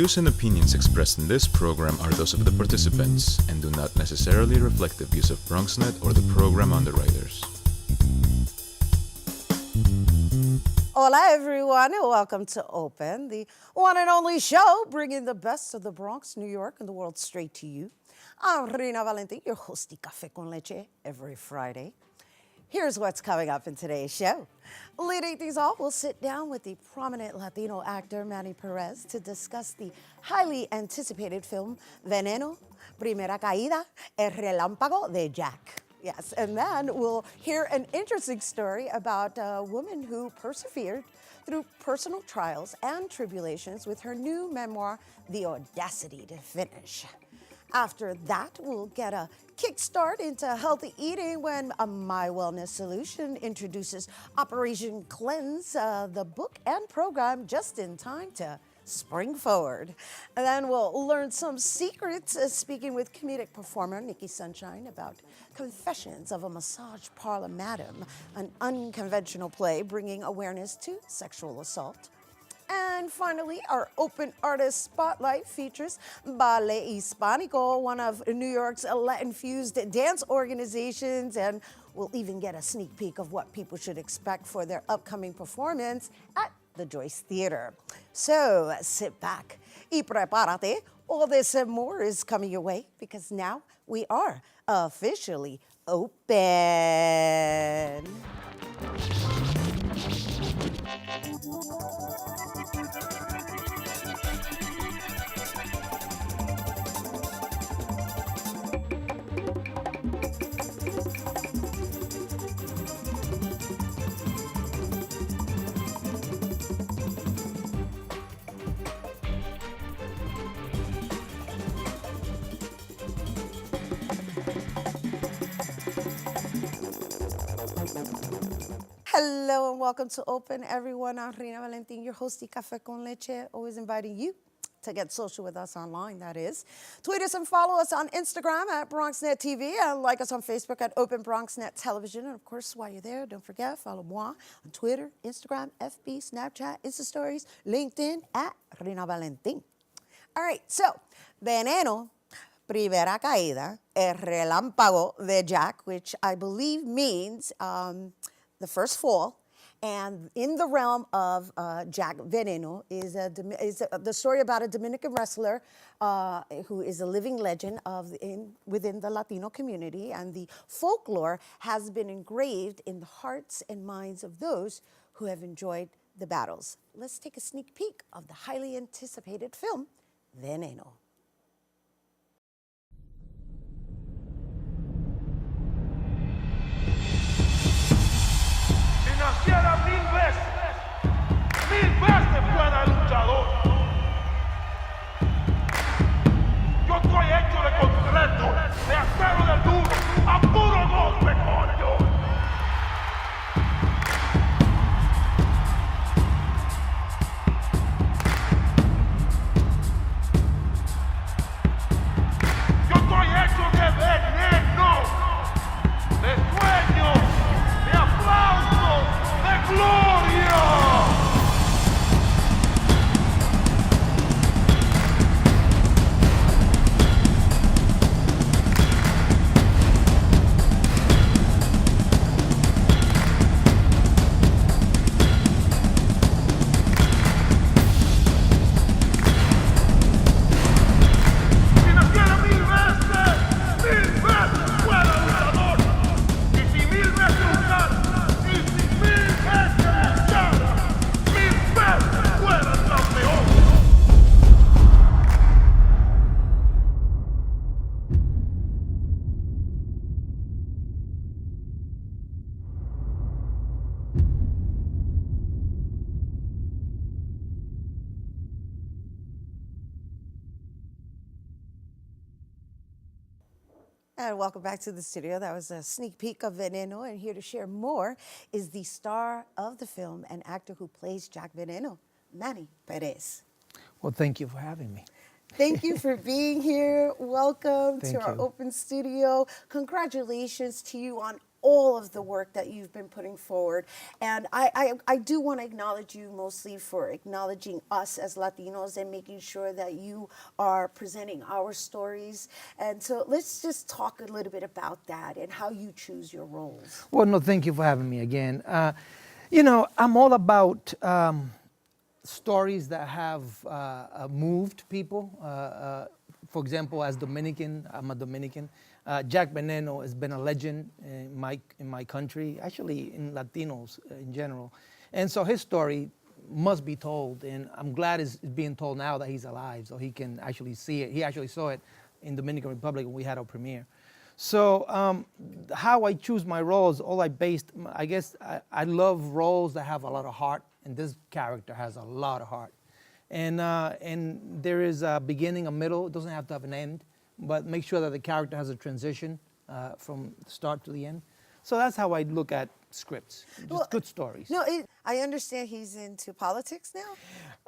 views and opinions expressed in this program are those of the participants and do not necessarily reflect the views of BronxNet or the program underwriters. Hola everyone, and welcome to Open, the one and only show bringing the best of the Bronx, New York, and the world straight to you. I'm Rhina Valentin, your host of Café con Leche every Friday. Here's what's coming up in today's show. Leading things off, we'll sit down with the prominent Latino actor Manny Perez to discuss the highly anticipated film Veneno-Primera Caída, El Relámpago de Jack. Yes, and then we'll hear an interesting story about a woman who persevered through personal trials and tribulations with her new memoir, The Audacity to Finish. After that, we'll get a kickstart into healthy eating when a My Wellness Solution introduces Operation Cleanse, the book and program just in time to spring forward. And then we'll learn some secrets, speaking with comedic performer Nikki Sunshine about Confessions of a Massage Parlor Madam, an unconventional play bringing awareness to sexual assault. And finally, our Open Artist Spotlight features Ballet Hispanico, one of New York's Latin-fused dance organizations, and we'll even get a sneak peek of what people should expect for their upcoming performance at the Joyce Theater. So sit back y prepárate. All this and more is coming your way because now we are officially open. Hello and welcome to Open, everyone. I'm Rhina Valentin, your host of Café con Leche, always inviting you to get social with us online, that is. Tweet us and follow us on Instagram at BronxNet TV and like us on Facebook at Open BronxNet Television. And of course, while you're there, don't forget, follow moi on Twitter, Instagram, FB, Snapchat, Insta Stories, LinkedIn at Rhina Valentin. All right, so Veneno-Primera Caída, El Relámpago de Jack, which I believe means the first fall, and in the realm of Jack Veneno is the story about a Dominican wrestler who is a living legend within the Latino community, and the folklore has been engraved in the hearts and minds of those who have enjoyed the battles. Let's take a sneak peek of the highly anticipated film, Veneno. Naciera mil veces fuera el luchador. Yo estoy hecho de concreto, de acero de duro, a puro golpe, coño. Yo estoy hecho de veneno, de sueño, de aplausos, de gloria. Si naciera mil veces fuera luchador. Y si mil veces luchara, y si mil veces luchara, mil veces fuera el campeón. And welcome back to the studio. That was a sneak peek of Veneno, and here to share more is the star of the film and actor who plays Jack Veneno, Manny Perez. Well, thank you for having me. Thank you for being here. Welcome Thank to our you. open studio. Congratulations to you on all of the work that you've been putting forward. And I do want to acknowledge you mostly for acknowledging us as Latinos and making sure that you are presenting our stories. And so let's just talk a little bit about that and how you choose your roles. Well, no, thank you for having me again. You know, I'm all about stories that have moved people. For example, as Dominican, I'm a Dominican. Jack Veneno has been a legend in my country, actually in Latinos in general. And so his story must be told, and I'm glad it's being told now that he's alive, so he can actually see it. He actually saw it in Dominican Republic when we had our premiere. So how I choose my roles, I guess I love roles that have a lot of heart, and this character has a lot of heart. And there is a beginning, a middle, it doesn't have to have an end, but make sure that the character has a transition from start to the end. So that's how I look at scripts, just good stories. No, I understand he's into politics now.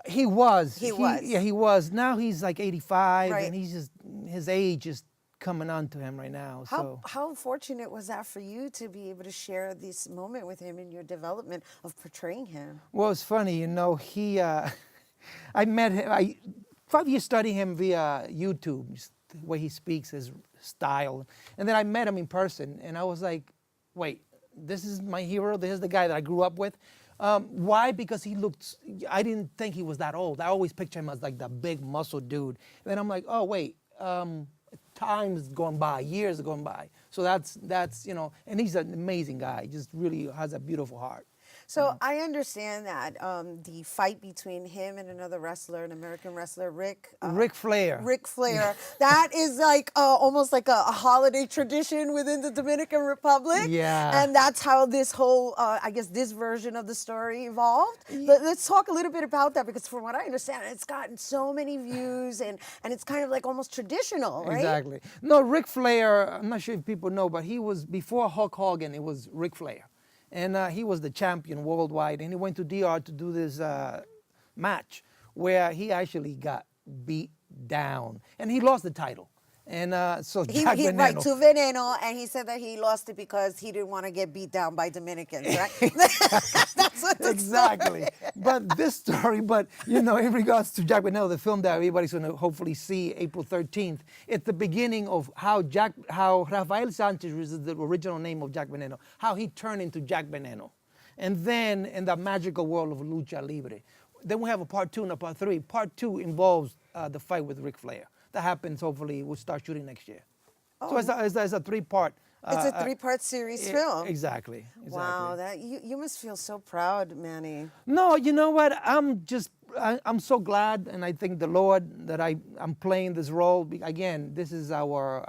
He was. He was. Yeah, he was. Now he's like 85, Right. and his age is coming on to him right now. How fortunate was that for you to be able to share this moment with him in your development of portraying him? Well, it's funny, you know, I met him, I 5 years studying him via YouTube, just the way he speaks, his style. And then I met him in person, and I was like, wait, this is my hero? This is the guy that I grew up with? Why? Because I didn't think he was that old. I always picture him as like the big muscle dude. And then I'm like, oh, wait, time's gone by, years are going by. So that's, you know, and he's an amazing guy. He just really has a beautiful heart. So I understand that the fight between him and another wrestler, an American wrestler, Ric Flair, that is like almost like a holiday tradition within the Dominican Republic. Yeah. And that's how this whole, I guess, this version of the story evolved. But let's talk a little bit about that, because from what I understand, it's gotten so many views, and it's kind of like almost traditional, right? Exactly. No, Ric Flair, I'm not sure if people know, but he was, before Hulk Hogan, it was Ric Flair. And he was the champion worldwide, and he went to DR to do this match where he actually got beat down, and he lost the title. And so Jack Veneno. Right, to Veneno, and he said that he lost it because he didn't want to get beat down by Dominicans, right? That's what the Exactly. But this story, you know, in regards to Jack Veneno, the film that everybody's going to hopefully see April 13th, it's the beginning of how Rafael Sanchez, which is the original name of Jack Veneno, how he turned into Jack Veneno. And then in the magical world of lucha libre. Then we have a part 2 and a part 3. Part 2 involves the fight with Ric Flair. That happens, hopefully, we'll start shooting next year. Oh. So it's a 3-part. It's a 3-part series film. Exactly. Wow, that you must feel so proud, Manny. No, you know what? I'm so glad, and I thank the Lord that I'm playing this role. Again, this is our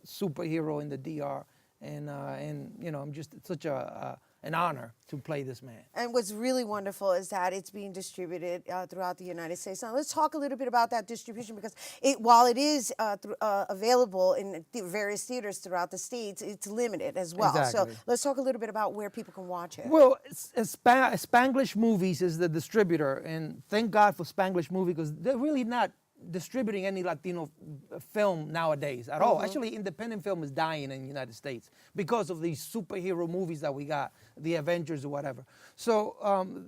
superhero in the DR, and you know, it's such an honor to play this man. And what's really wonderful is that it's being distributed throughout the United States. Now, let's talk a little bit about that distribution, because while it is available in the various theaters throughout the states, it's limited as well. Exactly. So let's talk a little bit about where people can watch it. Well, Spanglish Movies is the distributor, and thank God for Spanglish Movie, because they're really not distributing any Latino film nowadays at all. Actually, independent film is dying in the United States because of these superhero movies that we got, the Avengers or whatever. So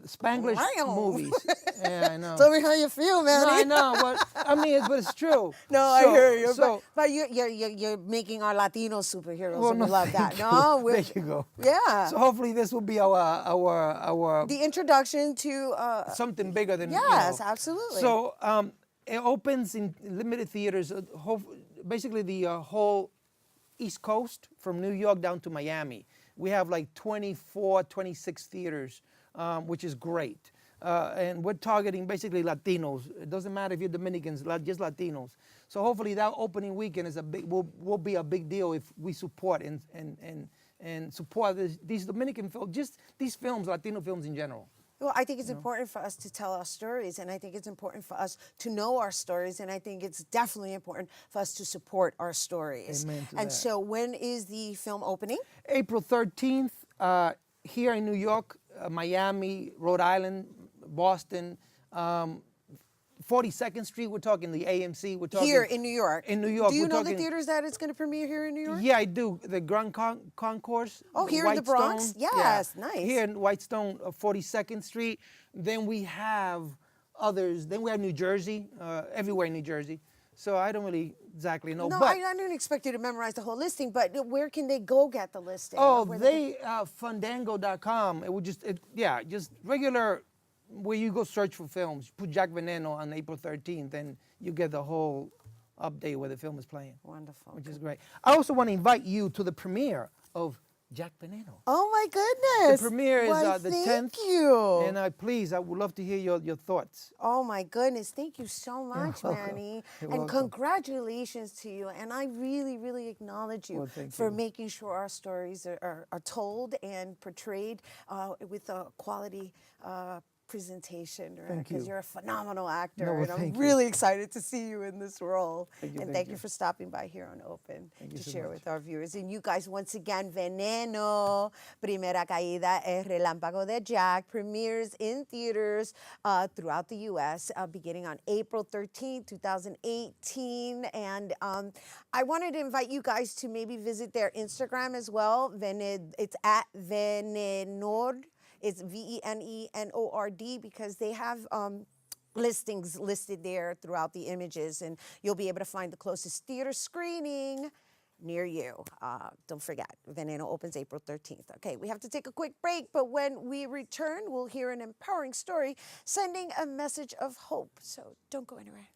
Spanglish Movies. Yeah, I know. Tell me how you feel, man. No, I know, but I mean, but it's true. No, I hear you. So, but you're making our Latino superheroes, well, and no, we love that. thank No, you. we're, There you go. Yeah. So hopefully this will be our the introduction to something bigger than yes, absolutely. So it opens in limited theaters, basically the whole East Coast, from New York down to Miami. We have like 24, 26 theaters, which is great. And we're targeting basically Latinos. It doesn't matter if you're Dominicans, just Latinos. So hopefully that opening weekend is will be a big deal if we support and support these Dominican films, just these films, Latino films in general. Well, I think it's important for us to tell our stories, and I think it's important for us to know our stories, and I think it's definitely important for us to support our stories. Amen to and that. so when is the film opening? April 13th, here in New York, Miami, Rhode Island, Boston, 42nd Street, we're talking the AMC, we're talking... Here in New York. In New York. Do you we're know the talking, theaters that it's going to premiere here in New York? Yeah, I do. The Grand Concourse. Oh, here in the Bronx? Whitestone, Yes, nice. Here in Whitestone, 42nd Street. Then we have others. Then we have New Jersey, everywhere in New Jersey. So I don't really exactly know. No, but, I didn't expect you to memorize the whole listing, but where can they go get the listing? Oh, Where Fandango.com. It would just regular, where you go search for films. Put Jack Veneno on April 13th, and you get the whole update where the film is playing. Wonderful. Which is great. I also want to invite you to the premiere of Jack Veneno. Oh my goodness. The premiere is the 10th. Thank you. And please, I would love to hear your thoughts. Oh my goodness. Thank you so much, Manny. You're and welcome. congratulations to you. And I really, really acknowledge you Well, for you. making sure our stories are told and portrayed with a quality presentation, right? Thank Because you. you're a phenomenal actor, No, well, and I'm thank you. really excited to see you in this role. Thank you, and thank thank you you. for stopping by here on Open Thank you to so share much. with our viewers. And you guys, once again, Veneno-Primera Caída, Relámpago de Jack premieres in theaters throughout the U.S. Beginning on April 13th, 2018. And I wanted to invite you guys to maybe visit their Instagram as well. It's at Venenord. It's Venenord, because they have listings listed there throughout the images, and you'll be able to find the closest theater screening near you. Don't forget, Veneno opens April 13th. Okay, we have to take a quick break, but when we return, we'll hear an empowering story sending a message of hope. So don't go anywhere.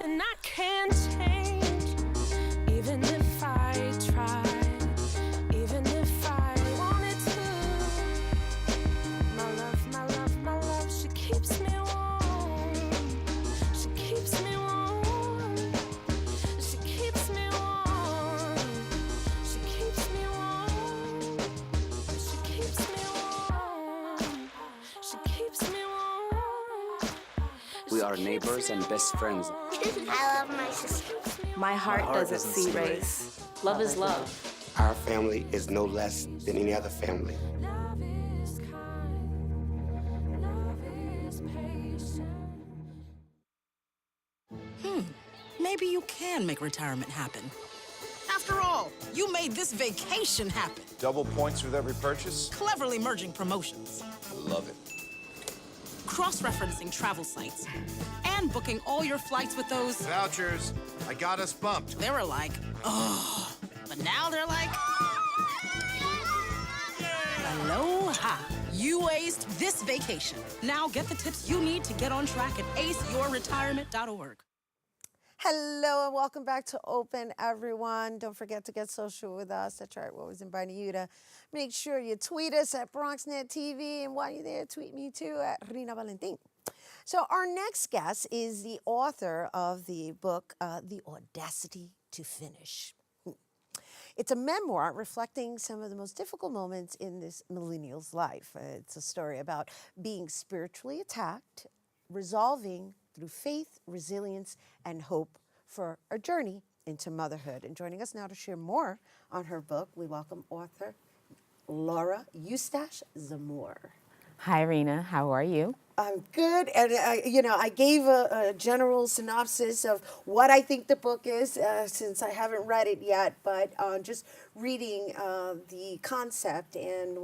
And I can't change, even if I tried, even if I wanted to. My love, my love, my love, she keeps me warm. She keeps me warm. She keeps me warm. She keeps me warm. She keeps me warm. She keeps me warm. We are neighbors and best friends. I love my sister. My heart doesn't see race. Love is love. Our family is no less than any other family. Love is kind. Love is patient. Maybe you can make retirement happen. After all, you made this vacation happen, Double points with every purchase? cleverly merging promotions, Love it. cross-referencing travel sites, and booking all your flights with those. Vouchers. I got us bumped. They were like, oh. But now they're like, aloha. You aced this vacation. Now get the tips you need to get on track at aceyourretirement.org. Hello and welcome back to Open, everyone. Don't forget to get social with us. That's right, we're always inviting you to make sure you tweet us at BronxNet TV, and while you're there, tweet me too at Rhina Valentin. So our next guest is the author of the book, The Audacity to Finish. It's a memoir reflecting some of the most difficult moments in this millennial's life. It's a story about being spiritually attacked, resolving through faith, resilience, and hope for a journey into motherhood. And joining us now to share more on her book, we welcome author Laura Eustache Zamore. Hi, Rhina. How are you? I'm good, and I gave a general synopsis of what I think the book is, since I haven't read it yet, but just reading the concept and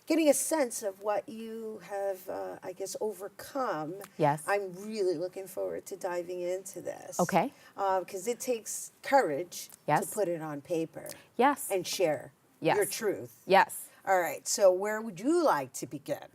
getting a sense of what you have, I guess, overcome. Yes. I'm really looking forward to diving into this. Okay. Because it takes courage Yes. to put it on paper Yes. and share Yes. your truth. Yes. All right, so where would you like to begin?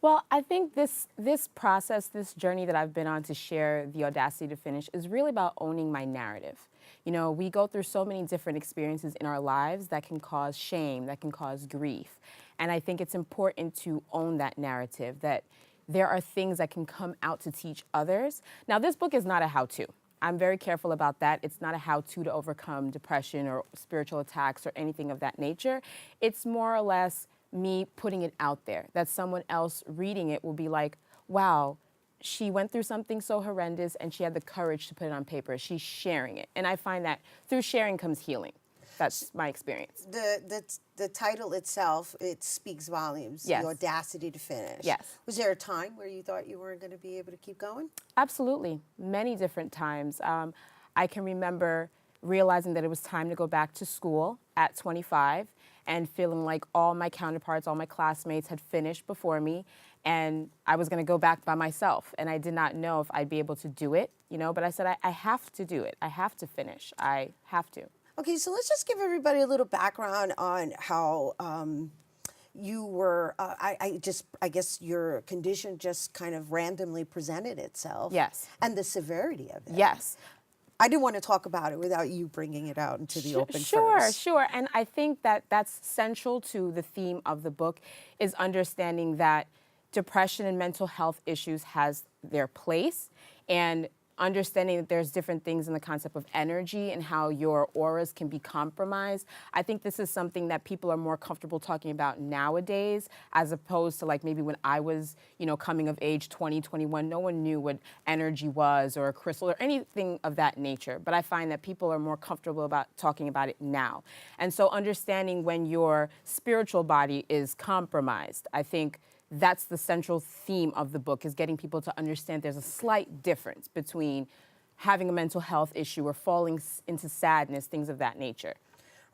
Well, I think this process, this journey that I've been on to share the audacity to finish is really about owning my narrative. You know, we go through so many different experiences in our lives that can cause shame, that can cause grief. And I think it's important to own that narrative, that there are things that can come out to teach others. Now, this book is not a how-to. I'm very careful about that. It's not a how-to to overcome depression or spiritual attacks or anything of that nature. It's more or less me putting it out there, that someone else reading it will be like, wow, she went through something so horrendous and she had the courage to put it on paper. She's sharing it. And I find that through sharing comes healing. That's my experience. The title itself, it speaks volumes. Yes. The audacity to finish. Yes. Was there a time where you thought you weren't going to be able to keep going? Absolutely. Many different times. I can remember realizing that it was time to go back to school at 25 and feeling like all my counterparts, all my classmates had finished before me, and I was going to go back by myself. And I did not know if I'd be able to do it, you know, but I said, I have to do it. I have to finish. I have to. Okay, so let's just give everybody a little background on how you were, I guess your condition just kind of randomly presented itself. Yes. And the severity of it. Yes. I didn't want to talk about it without you bringing it out into the open Sure, first. sure. And I think that that's central to the theme of the book, is understanding that depression and mental health issues has their place, and understanding that there's different things in the concept of energy and how your auras can be compromised. I think this is something that people are more comfortable talking about nowadays, as opposed to like maybe when I was, you know, coming of age, 20, 21, no one knew what energy was or a crystal or anything of that nature. But I find that people are more comfortable about talking about it now. And so understanding when your spiritual body is compromised, I think that's the central theme of the book, is getting people to understand there's a slight difference between having a mental health issue or falling into sadness, things of that nature.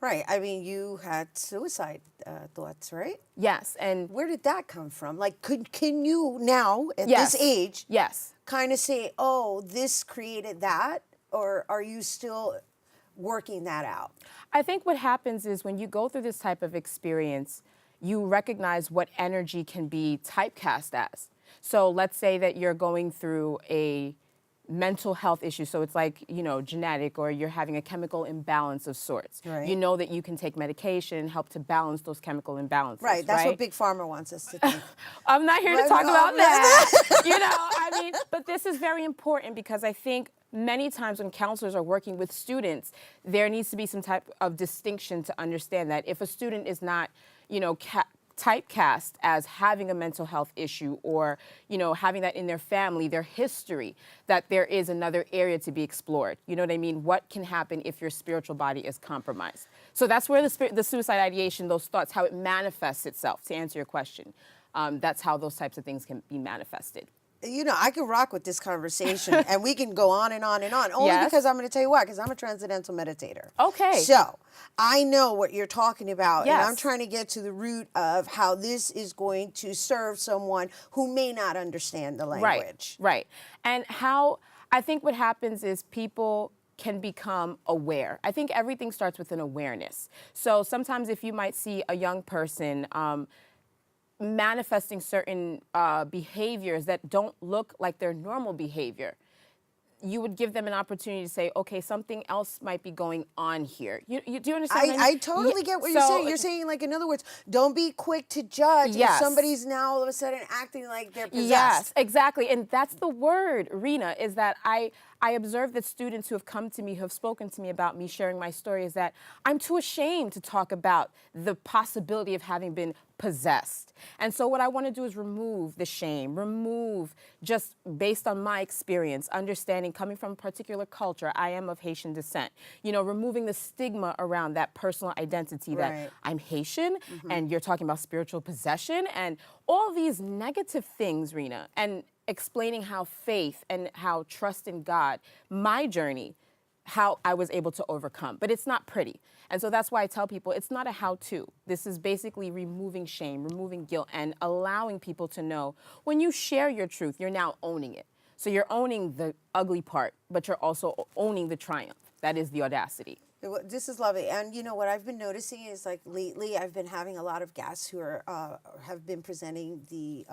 Right. I mean, you had suicide thoughts, right? Yes. And where did that come from? Like, can you now, at yes. this age, yes, kind of say, oh, this created that? Or are you still working that out? I think what happens is when you go through this type of experience, you recognize what energy can be typecast as. So let's say that you're going through a mental health issue. So it's like, you know, genetic, or you're having a chemical imbalance of sorts. Right. You know that you can take medication and help to balance those chemical imbalances. Right. That's what Big Pharma wants us to think. I'm not here to talk about that. You know, I mean, but this is very important, because I think many times when counselors are working with students, there needs to be some type of distinction to understand that if a student is not, you know, typecast as having a mental health issue, or, you know, having that in their family, their history, that there is another area to be explored. You know what I mean? What can happen if your spiritual body is compromised? So that's where the suicide ideation, those thoughts, how it manifests itself, to answer your question. That's how those types of things can be manifested. You know, I can rock with this conversation, and we can go on and on and on. Only Yes. because I'm going to tell you why, because I'm a transcendental meditator. Okay. So I know what you're talking about, Yes. and I'm trying to get to the root of how this is going to serve someone who may not understand the language. Right. And how I think what happens is people can become aware. I think everything starts with an awareness. So sometimes if you might see a young person manifesting certain behaviors that don't look like their normal behavior, you would give them an opportunity to say, okay, something else might be going on here. Do you understand? I totally get what you're saying. You're saying, like, in other words, don't be quick to judge if somebody's now all of a sudden acting like they're possessed. Yes, exactly. And that's the word, Rhina, is that I observe that students who have come to me, who have spoken to me about me sharing my story, is that I'm too ashamed to talk about the possibility of having been possessed. And so what I want to do is remove the shame, remove, just based on my experience, understanding, coming from a particular culture, I am of Haitian descent, you know, removing the stigma around that personal identity that I'm Haitian, and you're talking about spiritual possession and all these negative things, Rhina, and explaining how faith and how trust in God, my journey, how I was able to overcome. But it's not pretty. And so that's why I tell people it's not a how-to. This is basically removing shame, removing guilt, and allowing people to know when you share your truth, you're now owning it. So you're owning the ugly part, but you're also owning the triumph. That is the audacity. This is lovely. And you know what I've been noticing is, like, lately I've been having a lot of guests who are have been presenting the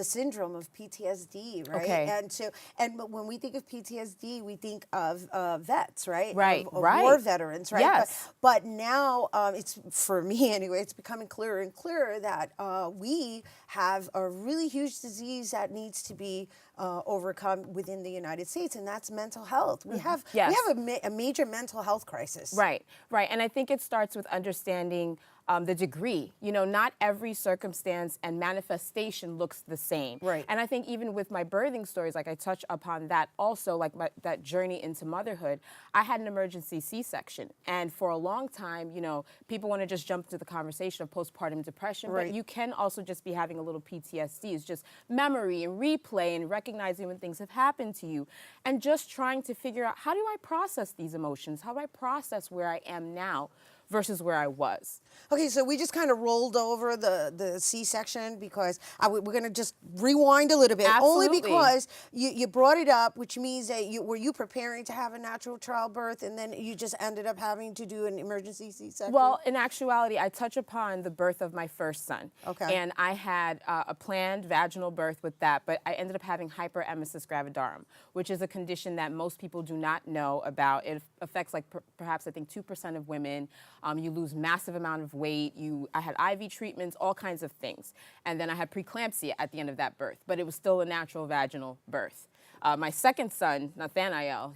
syndrome of PTSD, right? Okay. And so, when we think of PTSD, we think of vets, right? Right, of right. War veterans, right? Yes. But now, it's, for me anyway, it's becoming clearer and clearer that we have a really huge disease that needs to be overcome within the United States, and that's mental health. We have Yes. a major mental health crisis. Right, right. And I think it starts with understanding the degree. You know, not every circumstance and manifestation looks the same. Right. And I think even with my birthing stories, like I touch upon that also, like that journey into motherhood, I had an emergency C-section. And for a long time, you know, people want to just jump into the conversation of postpartum depression, Right. but you can also just be having a little PTSD. It's just memory and replay and recognizing when things have happened to you and just trying to figure out, how do I process these emotions? How do I process where I am now versus where I was? Okay, so we just kind of rolled over the C-section because we're going to just rewind a little bit. Absolutely. Only because you brought it up, which means that were you preparing to have a natural childbirth and then you just ended up having to do an emergency C-section? Well, in actuality, I touch upon the birth of my first son. Okay. And I had a planned vaginal birth with that, but I ended up having hyperemesis gravidarum, which is a condition that most people do not know about. It affects like perhaps I think 2% of women. You lose massive amount of weight. I had IV treatments, all kinds of things. And then I had preeclampsia at the end of that birth, but it was still a natural vaginal birth. My second son, Nathaniel,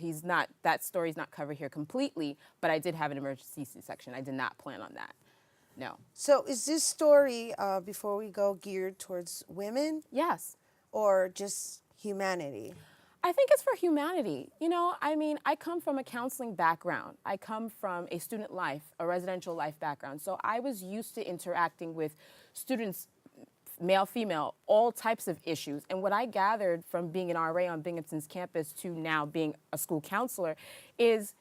that story's not covered here completely, but I did have an emergency C-section. I did not plan on that, no. So is this story, before we go, geared towards women? Yes. Or just humanity? I think it's for humanity. You know, I mean, I come from a counseling background. I come from a student life, a residential life background. So I was used to interacting with students, male, female, all types of issues. And what I gathered from being an RA on Binghamton's campus to now being a school counselor is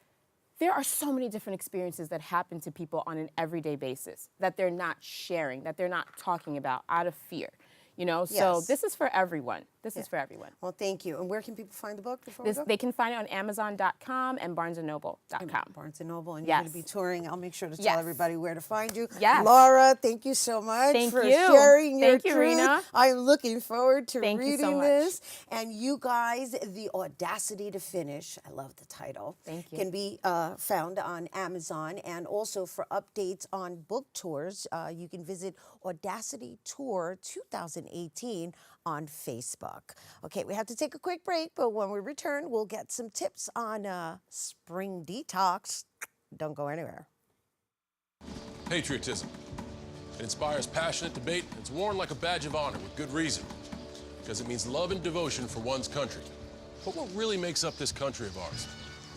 there are so many different experiences that happen to people on an everyday basis that they're not sharing, that they're not talking about out of fear. You know, so Yes. this is for everyone. This is for everyone. Well, thank you. And where can people find the book before we go? They can find it on Amazon.com and BarnesandNoble.com. Barnes & Noble, and Yes. you're going to be touring. I'll make sure to tell Yes. everybody where to find you. Yes. Laura, thank you so much Thank for you. sharing your Thank you, truth. Rhina. I'm looking forward to Thank you reading so much. this. And you guys, The Audacity to Finish, I love the title, Thank you. can be found on Amazon. And also for updates on book tours, you can visit Audacity Tour 2018 on Facebook. Okay, we have to take a quick break, but when we return, we'll get some tips on spring detox. Don't go anywhere. Patriotism. It inspires passionate debate. It's worn like a badge of honor with good reason, because it means love and devotion for one's country. But what really makes up this country of ours?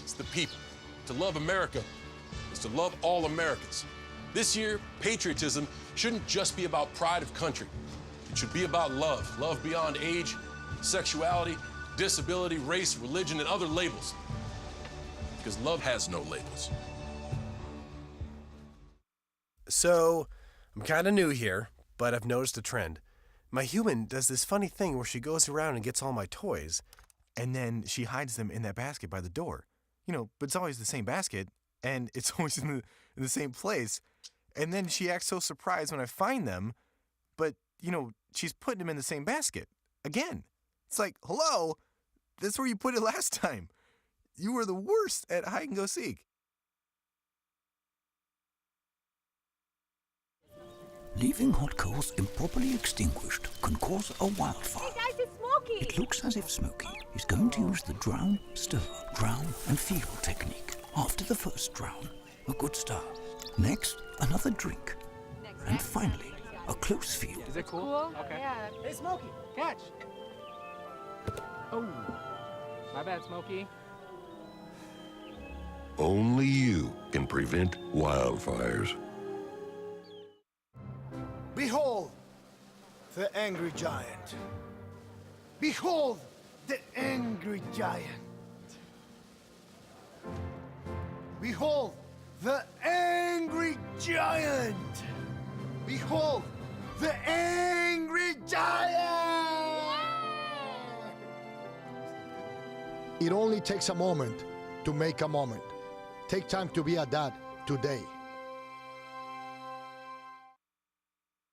It's the people. To love America is to love all Americans. This year, patriotism shouldn't just be about pride of country. It should be about love. Love beyond age, sexuality, disability, race, religion, and other labels. Because love has no labels. So, I'm kind of new here, but I've noticed a trend. My human does this funny thing where she goes around and gets all my toys, and then she hides them in that basket by the door. You know, but it's always the same basket, and it's always in the same place. And then she acts so surprised when I find them, but, you know, she's putting them in the same basket. Again. It's like, hello, that's where you put it last time. You were the worst at hide and go seek. Leaving hot coals improperly extinguished can cause a wildfire. Hey guys, it's Smokey! It looks as if Smokey is going to use the drown, stir, drown and feel technique. After the first drown, a good start. Next, another drink. And finally, a close feel. Is it cool? Okay. Yeah. Hey, Smokey, catch! Oh, my bad, Smokey. Only you can prevent wildfires. Behold, the angry giant. Behold, the angry giant. Behold, the angry giant. Behold, the angry giant. It only takes a moment to make a moment. Take time to be a dad today.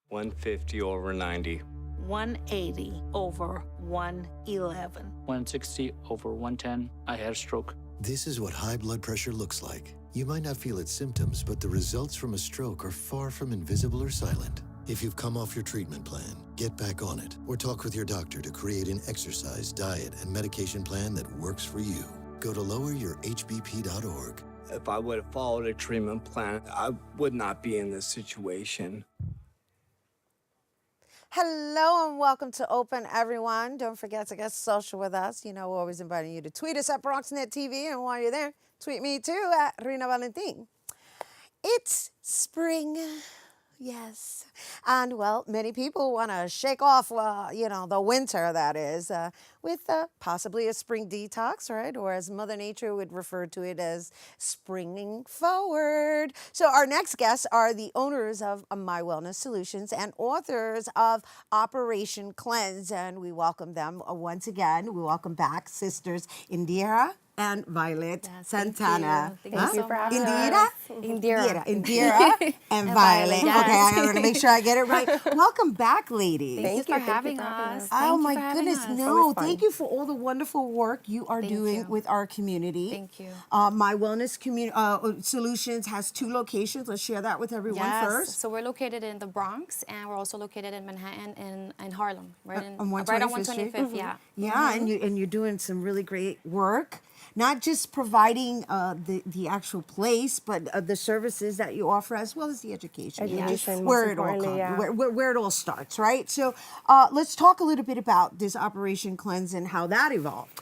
150 over 90. 180 over 111. 160 over 110. I had a stroke. This is what high blood pressure looks like. You might not feel its symptoms, but the results from a stroke are far from invisible or silent. If you've come off your treatment plan, get back on it or talk with your doctor to create an exercise, diet, and medication plan that works for you. Go to loweryourhbp.org. If I would have followed a treatment plan, I would not be in this situation. Hello and welcome to Open, everyone. Don't forget to get social with us. You know, we're always inviting you to tweet us at BronxNet TV, and while you're there, tweet me too at Rhina Valentin. It's spring. Yes. And, well, many people want to shake off, the winter, that is, with possibly a spring detox, right? Or as Mother Nature would refer to it as springing forward. So our next guests are the owners of My Wellness Solutions and authors of Operation Cleanse. And we welcome them once again. We welcome back sisters Indira and Violet Santana. Thank you for having Indira? us. Indira and Violet. Yes. Okay, I want to make sure I get it right. Welcome back, ladies. Thank you for having us. Oh my goodness, no. Thank you for all the wonderful work you are doing with our community. Thank you. My Wellness Solutions has 2 locations. Let's share that with everyone first. So we're located in the Bronx, and we're also located in Manhattan and Harlem, right on right on 125th, yeah. Yeah, and you're doing some really great work. Not just providing the actual place, but the services that you offer, as well as the education. Where it all comes, where it all starts, right? So let's talk a little bit about this Operation Cleanse and how that evolved.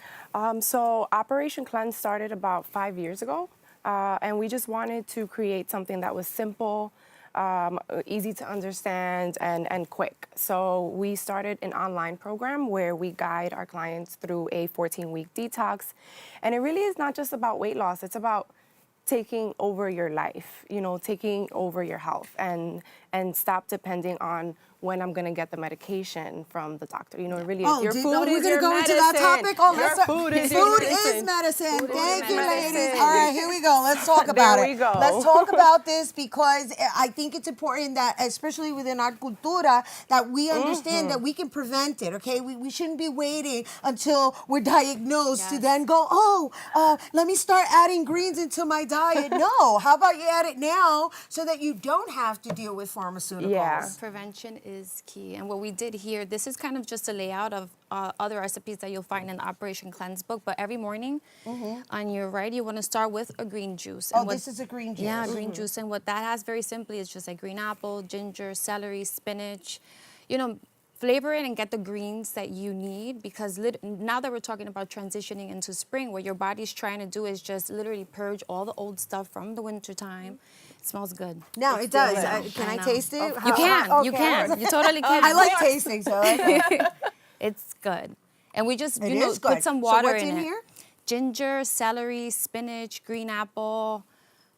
So Operation Cleanse started about 5 years ago, and we just wanted to create something that was simple, easy to understand, and quick. So we started an online program where we guide our clients through a 14-week detox. And it really is not just about weight loss. It's about taking over your life, taking over your health, and stop depending on when I'm going to get the medication from the doctor. It really is. Your food is your medicine. We're going to go into that topic? Food is medicine. Thank you, ladies. All right, here we go. Let's talk about it. Let's talk about this, because I think it's important that, especially within our cultura, that we understand that we can prevent it, okay? We shouldn't be waiting until we're diagnosed to then go, let me start adding greens into my diet. No, how about you add it now so that you don't have to deal with pharmaceuticals? Yeah. Prevention is key. And what we did here, this is kind of just a layout of other recipes that you'll find in the Operation Cleanse book. But every morning on your right, you want to start with a green juice. And this is a green juice. Yeah, green juice. And what that has very simply is just like green apple, ginger, celery, spinach. Flavor it and get the greens that you need, because now that we're talking about transitioning into spring, what your body's trying to do is just literally purge all the old stuff from the winter time. It smells good. No, it does. Can I taste it? You can. You can. You totally can. I like tasting, so it's good. And we just put some water so what's in it. Here? Ginger, celery, spinach, green apple.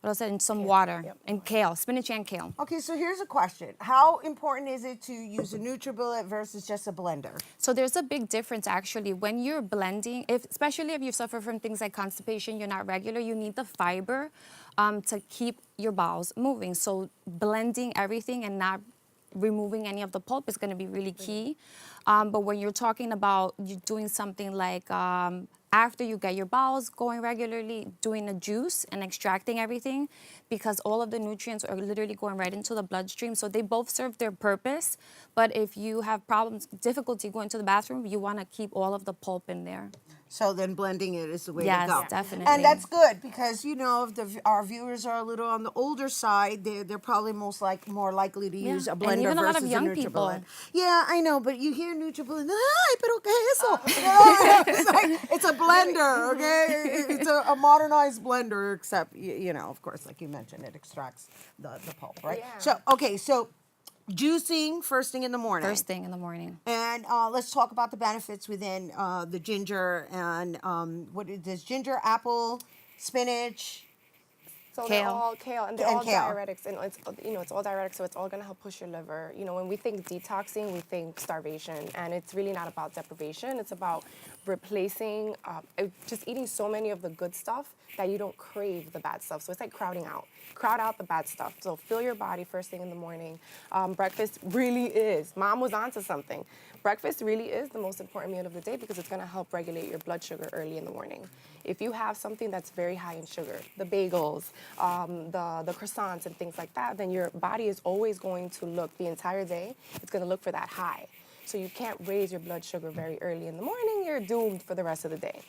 What else? And some water and kale, spinach and kale. Okay, so here's a question. How important is it to use a NutriBullet versus just a blender? So there's a big difference, actually. When you're blending, especially if you suffer from things like constipation, you're not regular, you need the fiber to keep your bowels moving. So blending everything and not removing any of the pulp is going to be really key. But when you're talking about you doing something like after you get your bowels going regularly, doing a juice and extracting everything, because all of the nutrients are literally going right into the bloodstream. So they both serve their purpose. But if you have difficulty going to the bathroom, you want to keep all of the pulp in there. So then blending it is the way to go. Yes, definitely. And that's good, because, if our viewers are a little on the older side, they're probably more likely to use a blender and even versus a lot of young NutriBullet. people. Yeah, I know, but you hear NutriBullet, ay, pero qué es eso? It's a blender, okay? It's a modernized blender, except, of course, like you mentioned, it extracts the pulp, right? Yeah. So juicing first thing in the morning. First thing in the morning. And let's talk about the benefits within the ginger and what is this? Ginger, apple, spinach. So they're all kale, and they're all diuretics, and it's all diuretic, so it's all going to help push your liver. When we think detoxing, we think starvation, and it's really not about deprivation. It's about replacing, just eating so many of the good stuff that you don't crave the bad stuff. So it's like crowding out. Crowd out the bad stuff. So fill your body first thing in the morning. Breakfast really is. Mom was onto something. Breakfast really is the most important meal of the day, because it's going to help regulate your blood sugar early in the morning. If you have something that's very high in sugar, the bagels, the croissants and things like that, then your body is always going to look the entire day. It's going to look for that high. So you can't raise your blood sugar very early in the morning. You're doomed for the rest of the day.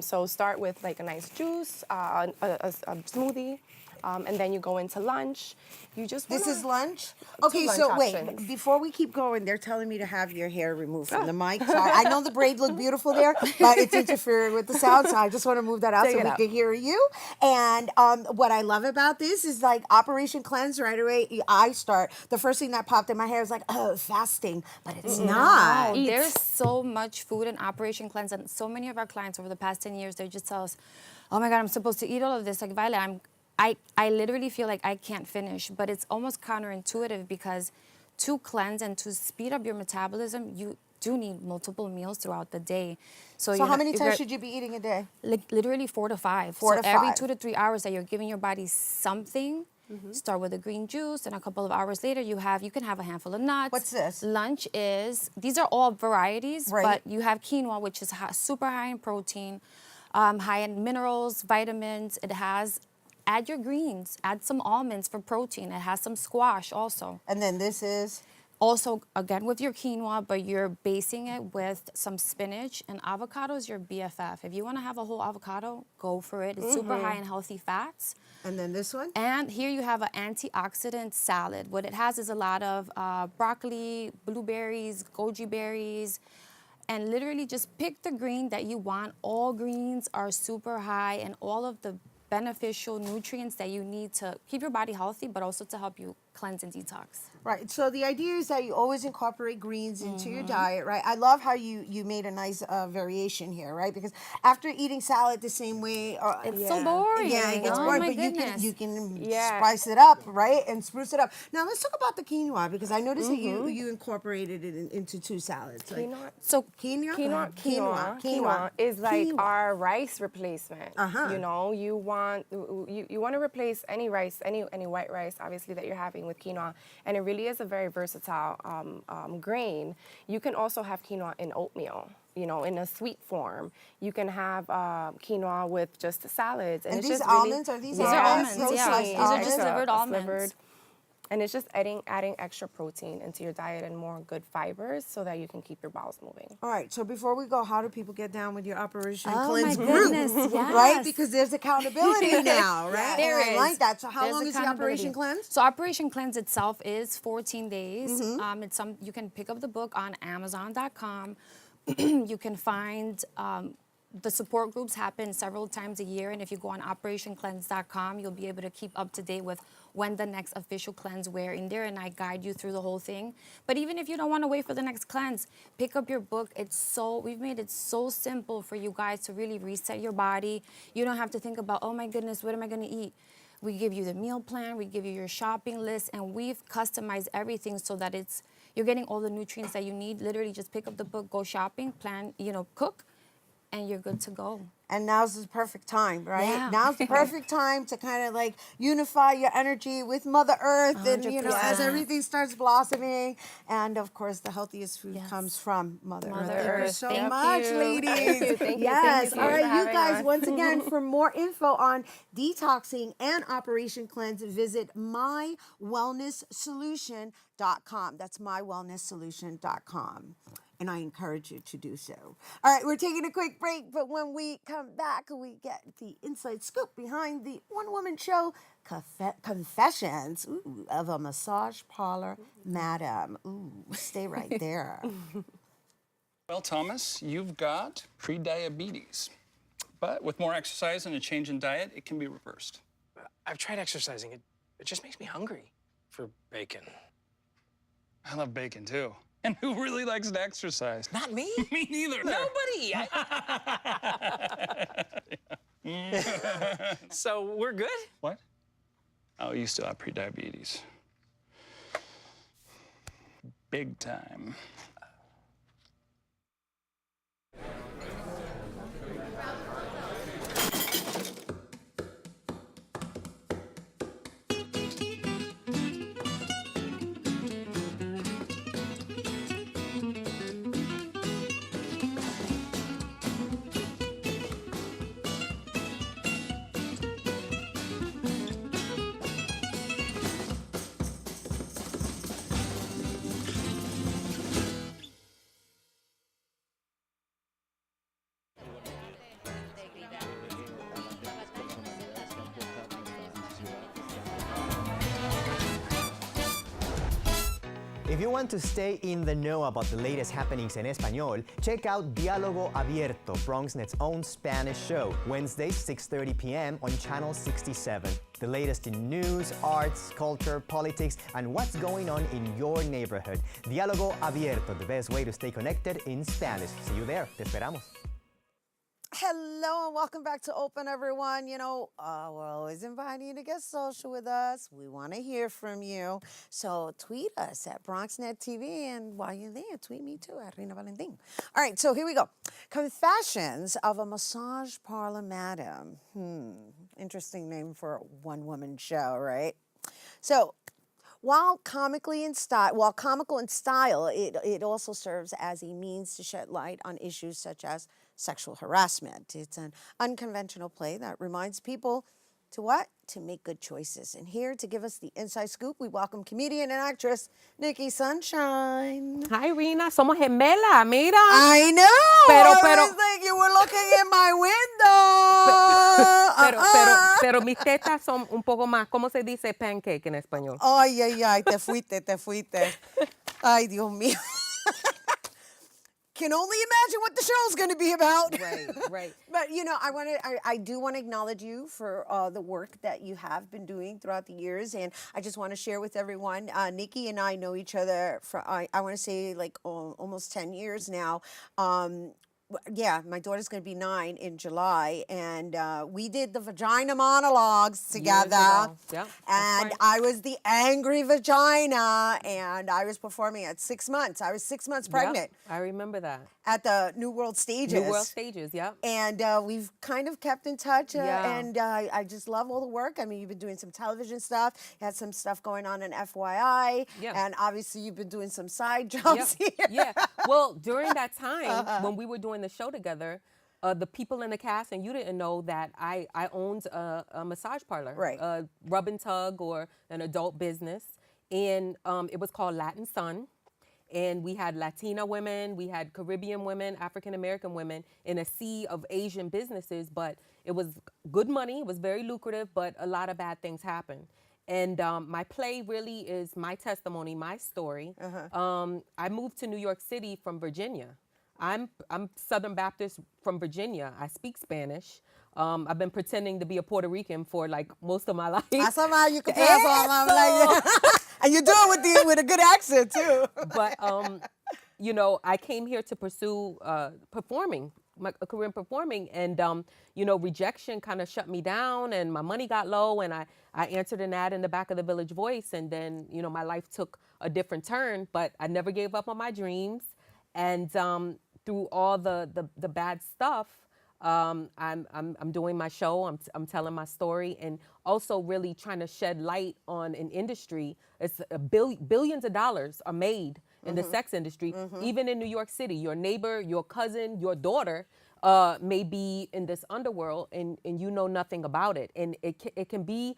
So start with like a nice juice, a smoothie, and then you go into lunch. You just This wanna- is lunch? Two Okay, lunch so wait, options. before we keep going, they're telling me to have your hair removed from the mic. Sorry, I know the braid looked beautiful there, but it's interfering with the sound, so I just want to move that out Take so it we out. can hear you. And what I love about this is like Operation Cleanse right away. I start, the first thing that popped in my head was like, oh, fasting, but it's not. No, there's so much food in Operation Cleanse, and so many of our clients over the past 10 years, they just tell us, oh my God, I'm supposed to eat all of this. Like, Violet, I literally feel like I can't finish, but it's almost counterintuitive because to cleanse and to speed up your metabolism, you do need multiple meals throughout the day. So you how know, many if times you're- should you be eating a day? Like literally 4 to 5. 4 so to every 5. 2 to 3 hours that you're giving your body something. Start with a green juice, and a couple of hours later, you can have a handful of nuts. What's this? Lunch is, these are all varieties, Right. but you have quinoa, which is super high in protein, high in minerals, vitamins. It has, add your greens, add some almonds for protein. It has some squash also. And then this is? Also, again, with your quinoa, but you're basing it with some spinach, and avocado is your BFF. If you want to have a whole avocado, go for it. It's super high in healthy fats. And then this one? And here you have an antioxidant salad. What it has is a lot of broccoli, blueberries, goji berries, and literally just pick the green that you want. All greens are super high in all of the beneficial nutrients that you need to keep your body healthy, but also to help you cleanse and detox. Right. So the idea is that you always incorporate greens into your diet, right? I love how you made a nice variation here, right? Because after eating salad the same way, It's so boring. Yeah, it gets Oh boring, my but goodness. you can Yeah. spice it up, right? And spruce it up. Now let's talk about the quinoa because I noticed that you incorporated it into 2 salads. Like, Quinoa. So Quinoa is like our rice replacement. Uh-huh. You know, you want to replace any rice, any white rice, obviously that you're having with quinoa, and it really is a very versatile grain. You can also have quinoa in oatmeal. You know, in a sweet form. You can have quinoa with just salads, And it's these just almonds, really, are these These are almonds? almonds, yeah. Sliced These are almonds? just slivered almonds. slivered. And it's just adding extra protein into your diet and more good fibers so that you can keep your bowels moving. All right, so before we go, how do people get down with your Operation Oh, Cleanse my group? goodness, Right? yes. Because there's accountability now, right? There And I is. like that. So how There's long is the accountability. Operation Cleanse? So Operation Cleanse itself is 14 days. It's you can pick up the book on Amazon.com. You can find the support groups happen several times a year, and if you go on OperationCleanse.com, you'll be able to keep up to date with when the next official cleanse we're in there, and I guide you through the whole thing. But even if you don't want to wait for the next cleanse, pick up your book. We've made it so simple for you guys to really reset your body. You don't have to think about, oh my goodness, what am I going to eat? We give you the meal plan, we give you your shopping list, and we've customized everything so that you're getting all the nutrients that you need. Literally just pick up the book, go shopping, plan, cook, and you're good to go. And now's the perfect time, right? Yeah. Now's the perfect time to kind of like unify your energy with Mother Earth and, as 100%. everything starts blossoming. And of course, the healthiest food comes from Mother Earth. Thank you Earth. so Thank much, you. ladies. Thank you, thank you, Yes. thank you All for right, you having guys, us. once again, for more info on detoxing and Operation Cleanse, visit mywellnesssolution.com. That's mywellnesssolution.com. And I encourage you to do so. All right, we're taking a quick break, but when we come back, we get the inside scoop behind the one-woman show, Confessions of a Massage Parlor Madam. Ooh, stay right there. Well, Thomas, you've got pre-diabetes. But with more exercise and a change in diet, it can be reversed. I've tried exercising. It just makes me hungry for bacon. I love bacon, too. And who really likes to exercise? Not me. Me neither. Nobody. So we're good? What? Oh, you still have pre-diabetes. Big time. If you want to stay in the know about the latest happenings en español, check out Diálogo Abierto, BronxNet's own Spanish show, Wednesdays 6:30 p.m. on Channel 67. The latest in news, arts, culture, politics, and what's going on in your neighborhood. Diálogo Abierto, the best way to stay connected in Spanish. See you there. Te esperamos. Hello and welcome back to Open, everyone. You know, we're always inviting you to get social with us. We want to hear from you. So tweet us at BronxNet TV, and while you're there, tweet me too at Rhina Valentin. All right, so here we go. Confessions of a Massage Parlor Madam. Interesting name for a one-woman show, right? So, while comical in style, it also serves as a means to shed light on issues such as sexual harassment. It's an unconventional play that reminds people to what? To make good choices. And here to give us the inside scoop, we welcome comedian and actress Nikki Sunshine. Hi, Rhina. Somos gemelas, mira. I know. I was like, you were looking in my window. Pero mis tetas son un poco más, ¿cómo se dice pancake en español? Ay, ay, ay, te fuiste. Ay, Dios mío. Can only imagine what the show's going to be about. Right. But you know, I do want to acknowledge you for the work that you have been doing throughout the years, and I just want to share with everyone. Nikki and I know each other for I want to say like almost 10 years now. Yeah, my daughter's going to be 9 in July, and we did the vagina monologues together. Yeah, and I was the angry vagina, and I was performing at 6 months. I was 6 months pregnant. Yep, I remember that. At the New World Stages. New World Stages, yeah. And we've kind of kept in touch, and I just love all the work. I mean, you've been doing some television stuff. You had some stuff going on in FYI, and obviously you've been doing some side jobs here. Yeah, well, during that time, when we were doing the show together, the people in the cast, and you didn't know that I owned a massage parlor, a rub and tug or an adult business, and it was called Latin Sun, and we had Latina women, we had Caribbean women, African American women in a sea of Asian businesses, but it was good money, it was very lucrative, but a lot of bad things happened. And my play really is my testimony, my story. I moved to New York City from Virginia. I'm Southern Baptist from Virginia. I speak Spanish. I've been pretending to be a Puerto Rican for like most of my life. Somehow you can pass on. I'm like, and you do it with a good accent too. But you know, I came here to pursue performing, a career in performing, and you know, rejection kind of shut me down, and my money got low, and I answered an ad in the back of the Village Voice, and then you know, my life took a different turn, but I never gave up on my dreams, and through all the bad stuff, I'm doing my show. I'm telling my story, and also really trying to shed light on an industry. It's billions of dollars are made in the sex industry, even in New York City. Your neighbor, your cousin, your daughter may be in this underworld, and you know nothing about it. And it can be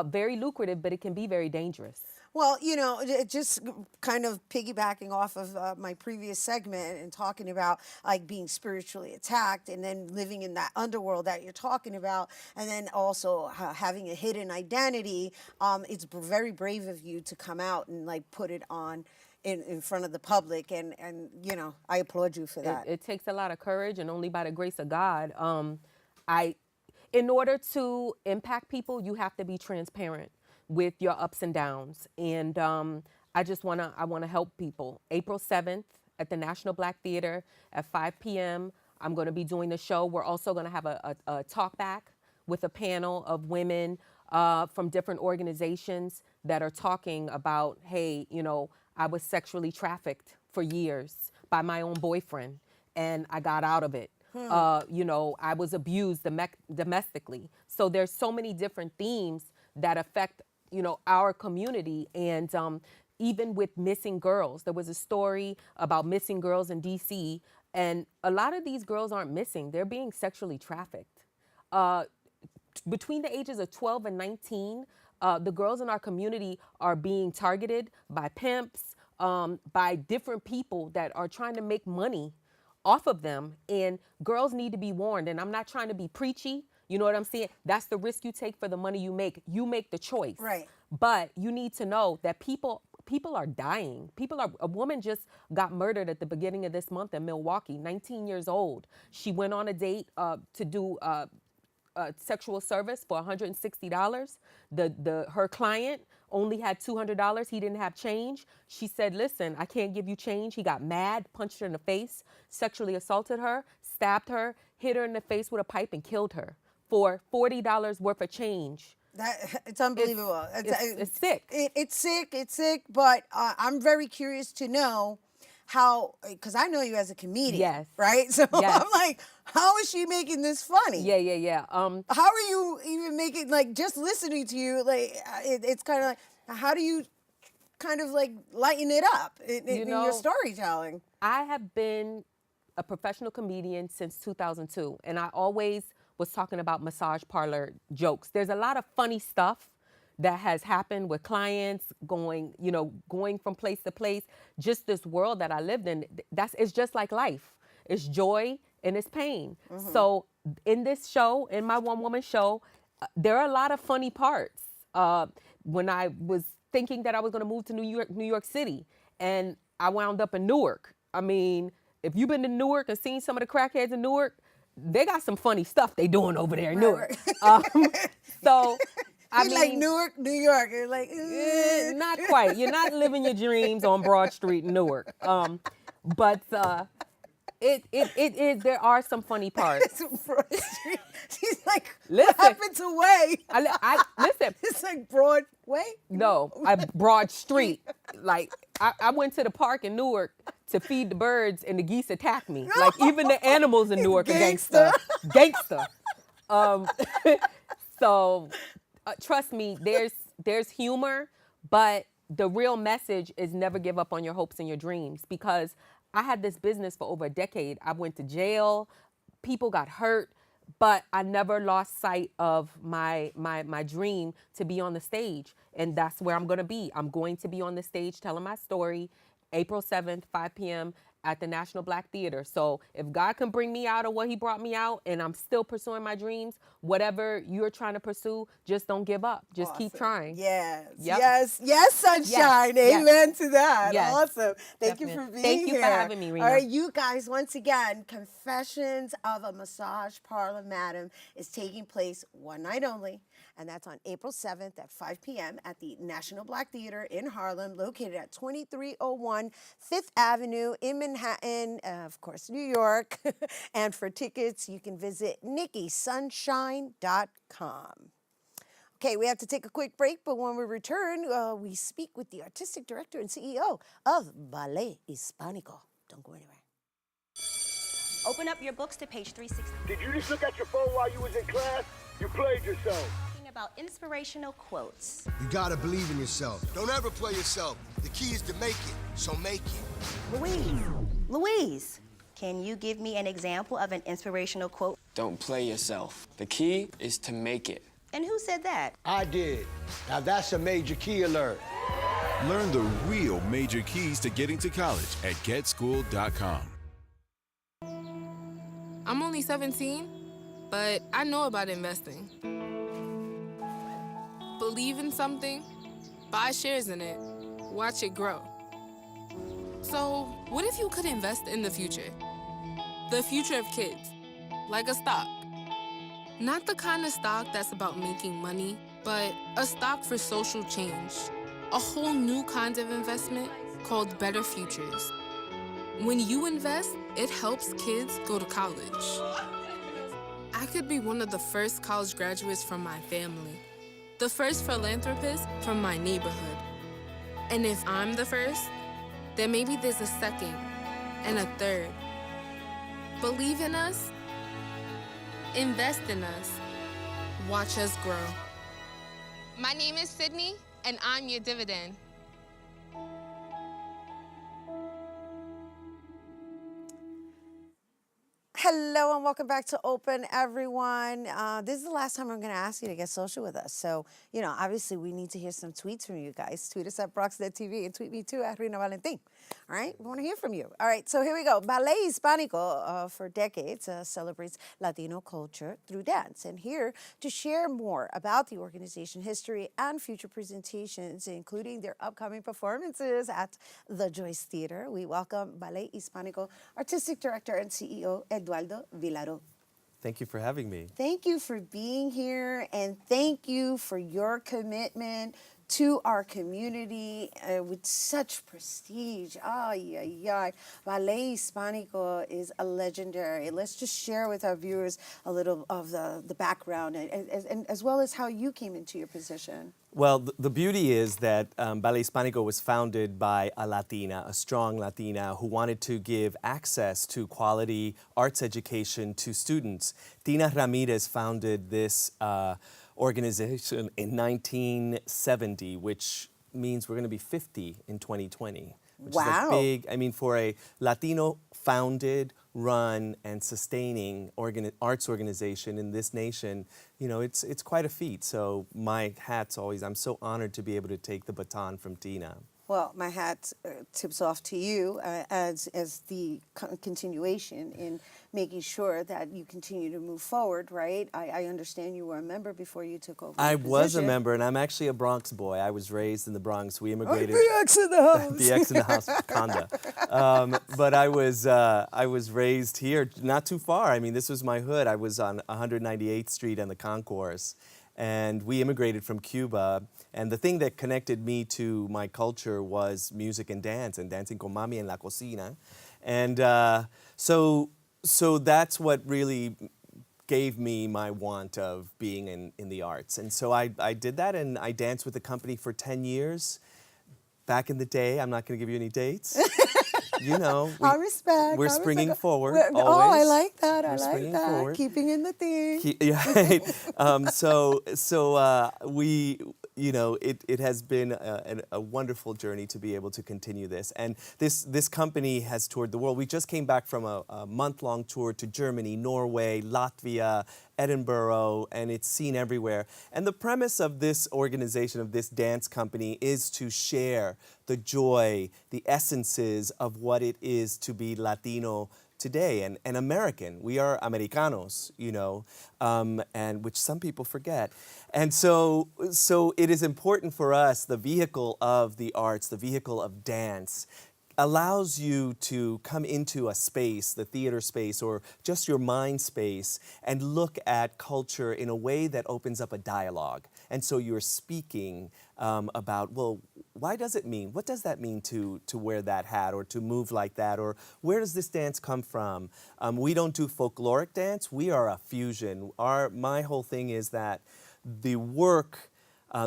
very lucrative, but it can be very dangerous. Well, you know, just kind of piggybacking off of my previous segment and talking about like being spiritually attacked and then living in that underworld that you're talking about, and then also having a hidden identity, it's very brave of you to come out and like put it on in front of the public, and you know, I applaud you for that. It takes a lot of courage, and only by the grace of God. In order to impact people, you have to be transparent with your ups and downs, and I want to help people. April 7th at the National Black Theater at 5 p.m. I'm going to be doing the show. We're also going to have a talk back with a panel of women from different organizations that are talking about, hey, you know, I was sexually trafficked for years by my own boyfriend, and I got out of it. You know, I was abused domestically. So there's so many different themes that affect, you know, our community. And even with missing girls, there was a story about missing girls in DC, and a lot of these girls aren't missing, they're being sexually trafficked. Between the ages of 12 and 19, the girls in our community are being targeted by pimps, by different people that are trying to make money off of them, and girls need to be warned. And I'm not trying to be preachy, you know what I'm saying? That's the risk you take for the money you make. You make the choice. Right. But you need to know that people people are dying. A woman just got murdered at the beginning of this month in Milwaukee, 19 years old. She went on a date to do sexual service for $160. Her client only had $200. He didn't have change. She said, listen, I can't give you change. He got mad, punched her in the face, sexually assaulted her, stabbed her, hit her in the face with a pipe and killed her for $40 worth of change. It's unbelievable. It's sick. It's sick, but I'm very curious to know how, because I know you as a comedian, yes, right? So yes. I'm like, how is she making this funny? Yeah. How are you even making, like, just listening to you, like, it's kind of like, how do you kind of like lighten it up in your storytelling? I have been a professional comedian since 2002, and I always was talking about massage parlor jokes. There's a lot of funny stuff that has happened with clients going from place to place. Just this world that I lived in, it's just like life. It's joy and it's pain. Mm-hmm. So in this show, in my one-woman show, there are a lot of funny parts. When I was thinking that I was gonna move to New York City, and I wound up in Newark. I mean, if you've been to Newark and seen some of the crackheads in Newark, they got some funny stuff they doing over there in Newark. So, I mean, like Newark, New York. You're like, not quite. You're not living your dreams on Broad Street in Newark. But it is. There are some funny parts. She's like, listen, what happened to Way? I listen. It's like Broadway. No, Broad Street. Like I went to the park in Newark to feed the birds, and the geese attacked me. No. Like even the animals in Newark are gangster. So trust me, there's humor, but the real message is never give up on your hopes and your dreams, because I had this business for over a decade. I went to jail, people got hurt, but I never lost sight of my dream to be on the stage, and that's where I'm gonna be. I'm going to be on the stage telling my story, April 7th, 5 p.m. at the National Black Theater. So if God can bring me out of what he brought me out, and I'm still pursuing my dreams, whatever you're trying to pursue, just don't give up. Just keep trying. Yes. Yep. Yes, sunshine. Yes. Amen to that. Yes. Awesome. Thank you Definitely. for being Thank you here. for having me, Rhina. All right, you guys, once again, Confessions of a Massage Parlor Madam is taking place one night only, and that's on April 7th at 5 p.m. at the National Black Theater in Harlem, located at 2301 5th Avenue in Manhattan, of course, New York. And for tickets, you can visit NikkiSunshine.com. Okay, we have to take a quick break, but when we return, we speak with the artistic director and CEO of Ballet Hispanico. Don't go anywhere. Open up your books to page 360. Did you just look at your phone while you was in class? You played yourself. About inspirational quotes. You gotta believe in yourself. Don't ever play yourself. The key is to make it, so make it. Louise, can you give me an example of an inspirational quote? Don't play yourself. The key is to make it. And who said that? I did. Now that's a major key alert. Learn the real major keys to getting to college at getschool.com. I'm only 17, but I know about investing. Believe in something, buy shares in it, watch it grow. So, what if you could invest in the future? The future of kids, like a stock. Not the kind of stock that's about making money, but a stock for social change. A whole new kind of investment called Better Futures. When you invest, it helps kids go to college. I could be one of the first college graduates from my family. The first philanthropist from my neighborhood. And if I'm the first, then maybe there's a second and a third. Believe in us, invest in us, watch us grow. My name is Sydney, and I'm your dividend. Hello and welcome back to Open, everyone. This is the last time I'm going to ask you to get social with us. So, you know, obviously we need to hear some tweets from you guys. Tweet us at BronxNet TV and tweet me too at Rhina Valentin. All right, we want to hear from you. All right, so here we go. Ballet Hispanico, for decades, celebrates Latino culture through dance. And here to share more about the organization history and future presentations, including their upcoming performances at the Joyce Theater, we welcome Ballet Hispanico Artistic Director and CEO Eduardo Vilaro. Thank you for having me. Thank you for being here, and thank you for your commitment to our community with such prestige. Ay, ay, ay. Ballet Hispanico is a legendary. Let's just share with our viewers a little of the background and as well as how you came into your position. Well, the beauty is that Ballet Hispanico was founded by a Latina, a strong Latina, who wanted to give access to quality arts education to students. Tina Ramirez founded this organization in 1970, which means we're going to be 50 in 2020. Which is a big, I mean, for a Latino-founded, run, and sustaining arts organization in this nation, you know, it's quite a feat. So my hat's always, I'm so honored to be able to take the baton from Tina. Well, my hat tips off to you as the continuation in making sure that you continue to move forward, right? I understand you were a member before you took over. I was a member, and I'm actually a Bronx boy. I was raised in the Bronx. We immigrated. The X in the house. The X in the house, Conda. But I was raised here, not too far. I mean, this was my hood. I was on 198th Street and the Concourse. And we immigrated from Cuba, and the thing that connected me to my culture was music and dance, and dancing con mami en la cocina. And so that's what really gave me my want of being in the arts. And so I did that, and I danced with the company for 10 years. Back in the day, I'm not going to give you any dates. You know, we're springing forward. Always. Oh, I like that. I like springing that. Forward. Keeping in the theme. We, you know, it has been a wonderful journey to be able to continue this. And this company has toured the world. We just came back from a month-long tour to Germany, Norway, Latvia, Edinburgh, and it's seen everywhere. And the premise of this organization, of this dance company, is to share the joy, the essences of what it is to be Latino today and American. We are Americanos, you know, and which some people forget. And so it is important for us, the vehicle of the arts, the vehicle of dance, allows you to come into a space, the theater space, or just your mind space, and look at culture in a way that opens up a dialogue. And so you're speaking about, well, why does it mean? What does that mean to wear that hat or to move like that? Or where does this dance come from? We don't do folkloric dance. We are a fusion. My whole thing is that the work,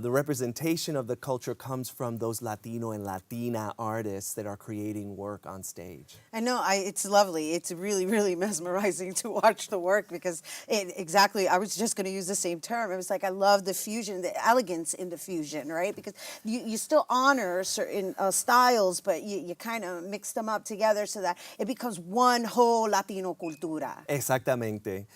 the representation of the culture comes from those Latino and Latina artists that are creating work on stage. I know, it's lovely. It's really, really mesmerizing to watch the work because exactly, I was just going to use the same term. It was like, I love the fusion, the elegance in the fusion, right? Because you still honor certain styles, but you kind of mix them up together so that it becomes one whole Latino cultura. Exactamente.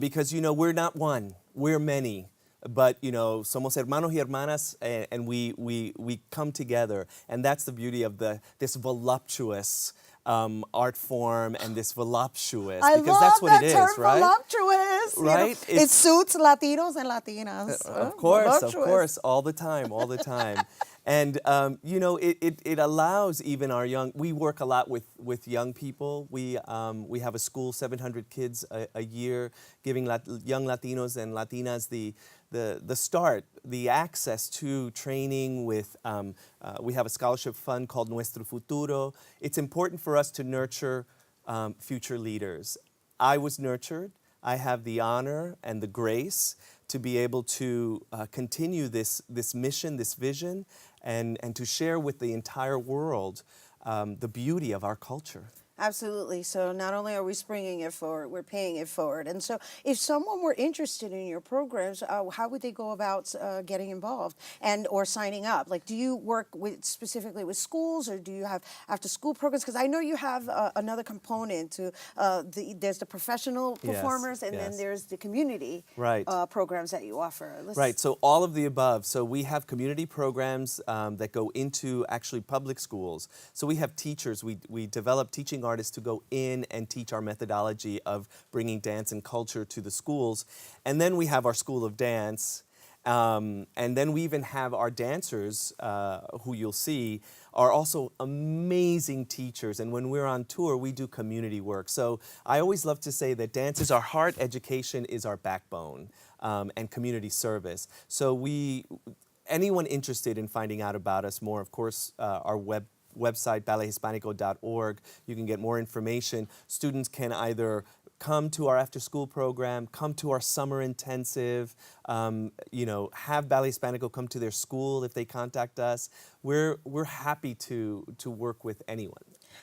Because, you know, we're not one, we're many. But, you know, somos hermanos y hermanas, and we come together. And that's the beauty of this voluptuous art form and this voluptuous. Because that's what it is, right? Voluptuous. Right? You know, it suits Latinos and Latinas. Of course, all the time. And, you know, it allows even our we work a lot with young people. We have a school, 700 kids a year, giving young Latinos and Latinas the start, the access to training with, we have a scholarship fund called Nuestro Futuro. It's important for us to nurture future leaders. I was nurtured. I have the honor and the grace to be able to continue this mission, this vision, and to share with the entire world the beauty of our culture. Absolutely. So not only are we springing it forward, we're paying it forward. And so if someone were interested in your programs, how would they go about getting involved and or signing up? Like, do you work with specifically with schools, or do you have after school programs? Because I know you have another component to there's the professional performers, and then there's the community programs that you offer. Right, so all of the above. So we have community programs that go into actually public schools. So we have teachers, we develop teaching artists to go in and teach our methodology of bringing dance and culture to the schools. And then we have our School of Dance. And then we even have our dancers, who you'll see, are also amazing teachers. And when we're on tour, we do community work. So I always love to say that dance is our heart, education is our backbone, and community service. So anyone interested in finding out about us more, of course, our website, ballethispanico.org, you can get more information. Students can either come to our after-school program, come to our summer intensive, have Ballet Hispanico come to their school if they contact us. We're happy to work with anyone.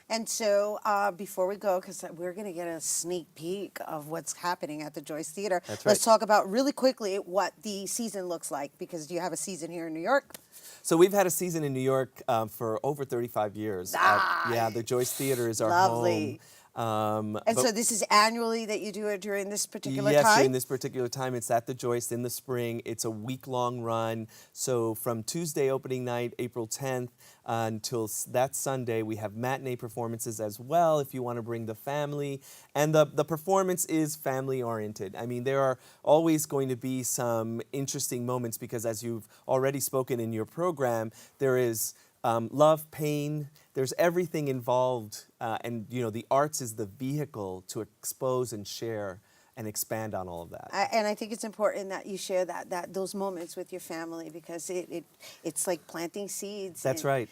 And so before we go, because we're going to get a sneak peek of what's happening at the Joyce Theater, let's talk about really quickly what the season looks like, because you have a season here in New York. So we've had a season in New York for over 35 years. Yeah, the Joyce Theater is our home. And so this is annually that you do it during this particular time? Yes, during this particular time. It's at the Joyce in the spring. It's a week-long run. So from Tuesday opening night, April 10th, until that Sunday, we have matinee performances as well if you want to bring the family. And the performance is family-oriented. I mean, there are always going to be some interesting moments because, as you've already spoken in your program, there is love, pain, there's everything involved, and the arts is the vehicle to expose and share and expand on all of that. And I think it's important that you share those moments with your family, because it's like planting seeds. That's right.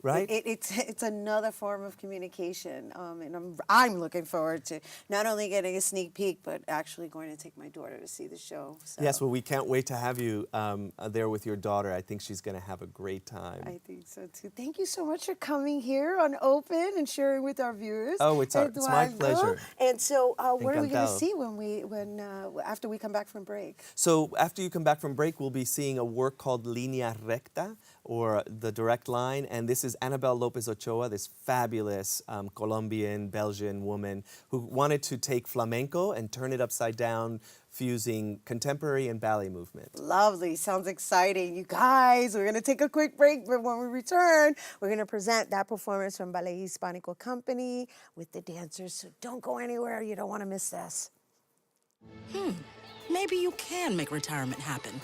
Right? It's another form of communication, and I'm looking forward to not only getting a sneak peek, but actually going to take my daughter to see the show. So. Yes, well, we can't wait to have you there with your daughter. I think she's going to have a great time. I think so, too. Thank you so much for coming here on Open and sharing with our viewers. Oh, it's my pleasure. And so what are we going to see after we come back from break? So after you come back from break, we'll be seeing a work called Línea Recta, or The Direct Line, and this is Annabelle Lopez Ochoa, this fabulous Colombian, Belgian woman who wanted to take flamenco and turn it upside down, fusing contemporary and ballet movement. Lovely. Sounds exciting. You guys, we're going to take a quick break, but when we return, we're going to present that performance from Ballet Hispanico Company with the dancers, so don't go anywhere. You don't want to miss this. Maybe you can make retirement happen.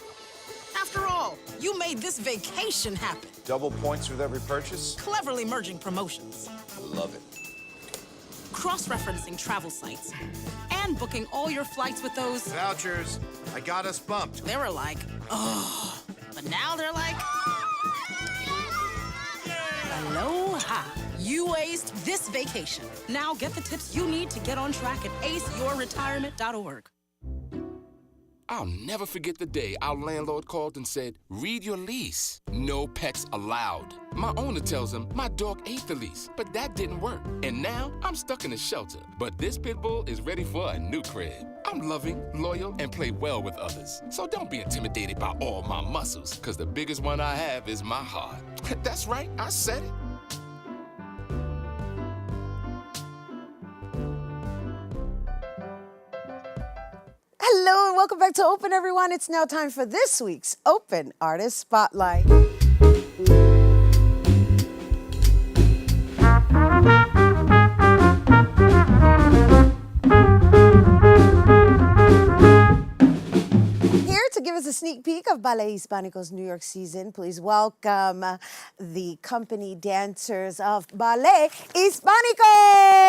After all, you made this vacation happen. Double points with every purchase? Cleverly merging promotions. Love it. Cross-referencing travel sites. And booking all your flights with those... Vouchers. I got us bumped. They were like, oh. But now they're like... Aloha. You aced this vacation. Now get the tips you need to get on track at aceyourretirement.org. I'll never forget the day our landlord called and said, read your lease. No pets allowed. My owner tells him my dog ate the lease, but that didn't work. And now I'm stuck in a shelter. But this pit bull is ready for a new crib. I'm loving, loyal, and play well with others. So don't be intimidated by all my muscles, because the biggest one I have is my heart. That's right, I said it. Hello and welcome back to Open, everyone. It's now time for this week's Open Artist Spotlight. Here to give us a sneak peek of Ballet Hispanico's New York season, please welcome the company dancers of Ballet Hispanico.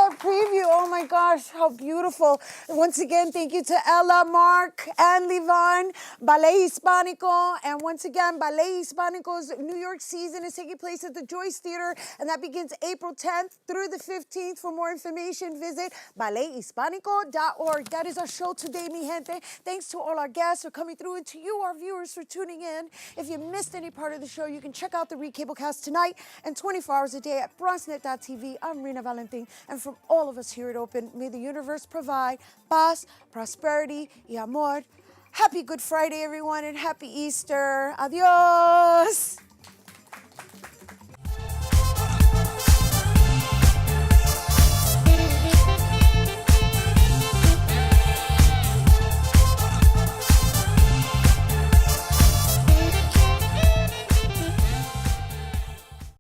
that preview. Oh my gosh, how beautiful. Once again, thank you to Ella, Mark, and Livan, Ballet Hispanico. And once again, Ballet Hispanico's New York season is taking place at the Joyce Theater, and that begins April 10th through the 15th. For more information, visit ballethispanico.org. That is our show today, mi gente. Thanks to all our guests for coming through, and to you, our viewers, for tuning in. If you missed any part of the show, you can check out the Recablecast tonight and 24 hours a day at BronxNet.tv. I'm Rhina Valentin, and from all of us here at Open, may the universe provide paz, prosperity, y amor. Happy Good Friday, everyone, and happy Easter. Adios.